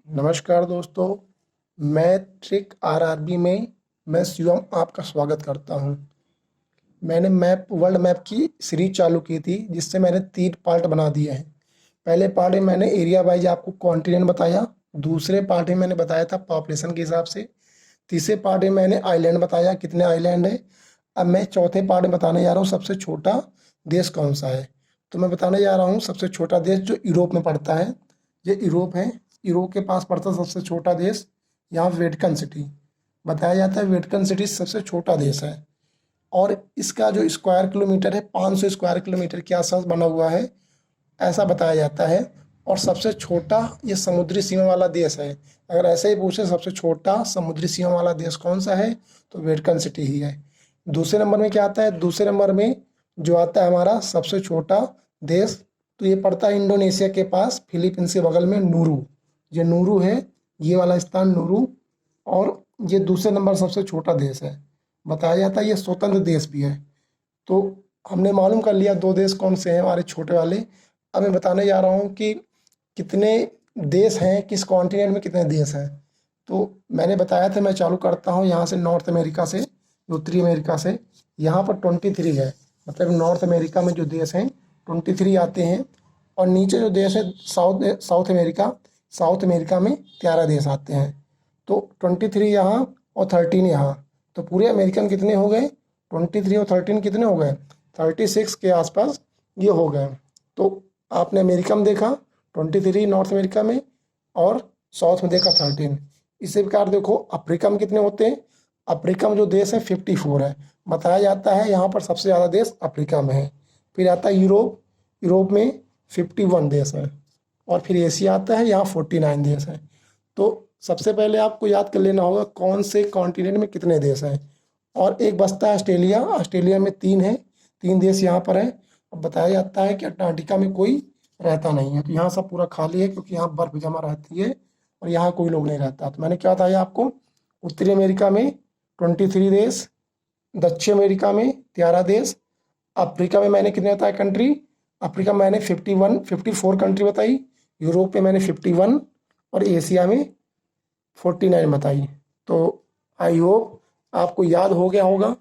नमस्कार दोस्तों, मैं ट्रिक आरआरबी में मैं शिवम आपका स्वागत करता हूं। मैंने वर्ल्ड मैप की सीरीज चालू की थी जिससे मैंने 3 पार्ट बना दिए हैं। पहले पार्ट में मैंने एरिया वाइज आपको कॉन्टिनेंट बताया, दूसरे पार्ट में मैंने बताया था पॉपुलेशन के हिसाब से, तीसरे पार्ट में मैंने आइलैंड बताया कितने आइलैंड है। अब मैं चौथे पार्ट में बताने जा रहा हूँ सबसे छोटा देश कौन सा है। तो मैं बताने जा रहा हूँ सबसे छोटा देश जो यूरोप में पड़ता है। ये यूरोप है, यूरोप के पास पड़ता है सबसे छोटा देश। यहाँ वेटिकन सिटी बताया जाता है, वेटिकन सिटी सबसे छोटा देश है। और इसका जो स्क्वायर किलोमीटर है 500 स्क्वायर किलोमीटर के आसपास बना हुआ है, ऐसा बताया जाता है। और सबसे छोटा ये समुद्री सीमा वाला देश है। अगर ऐसे ही पूछे सबसे छोटा समुद्री सीमा वाला देश कौन सा है, तो वेटिकन सिटी ही है। दूसरे नंबर में क्या आता है, दूसरे नंबर में जो आता है हमारा सबसे छोटा देश, तो ये पड़ता है इंडोनेशिया के पास, फिलीपींस के बगल में नूरू। ये नूरू है, ये वाला स्थान नूरू। और ये दूसरे नंबर सबसे छोटा देश है। बताया जाता है ये स्वतंत्र देश भी है। तो हमने मालूम कर लिया 2 देश कौन से हैं हमारे छोटे वाले। अब मैं बताने जा रहा हूँ कि कितने देश हैं, किस कॉन्टिनेंट में कितने देश हैं। तो मैंने बताया था, मैं चालू करता हूँ यहाँ से नॉर्थ अमेरिका से, उत्तरी अमेरिका से। यहाँ पर 23 है, मतलब नॉर्थ अमेरिका में जो देश हैं 23 आते हैं। और नीचे जो देश है साउथ अमेरिका, साउथ अमेरिका में 13 देश आते हैं। तो 23 यहाँ और 13 यहाँ, तो पूरे अमेरिकन कितने हो गए, 23 और 13 कितने हो गए, 36 के आसपास ये हो गए। तो आपने अमेरिका में देखा 23 नॉर्थ अमेरिका में, और साउथ में देखा 13। इसी प्रकार देखो अफ्रीका में कितने होते हैं, अफ्रीका में जो देश है 54 है। बताया जाता है यहाँ पर सबसे ज़्यादा देश अफ्रीका में है। फिर आता है यूरोप, यूरोप में 51 देश हैं। और फिर एशिया आता है, यहाँ 49 देश हैं। तो सबसे पहले आपको याद कर लेना होगा कौन से कॉन्टिनेंट में कितने देश हैं। और एक बचता है ऑस्ट्रेलिया, ऑस्ट्रेलिया में 3 है, 3 देश यहाँ पर है। अब बताया जाता है कि अंटार्कटिका में कोई रहता नहीं है, तो यहाँ सब पूरा खाली है क्योंकि यहाँ बर्फ जमा रहती है और यहाँ कोई लोग नहीं रहता। तो मैंने क्या बताया आपको, उत्तरी अमेरिका में 23 देश, दक्षिण अमेरिका में 13 देश, अफ्रीका में मैंने कितने बताया कंट्री, अफ्रीका में मैंने 54 कंट्री बताई, यूरोप में मैंने 51, और एशिया में 49 बताई। तो आई होप आपको याद हो गया होगा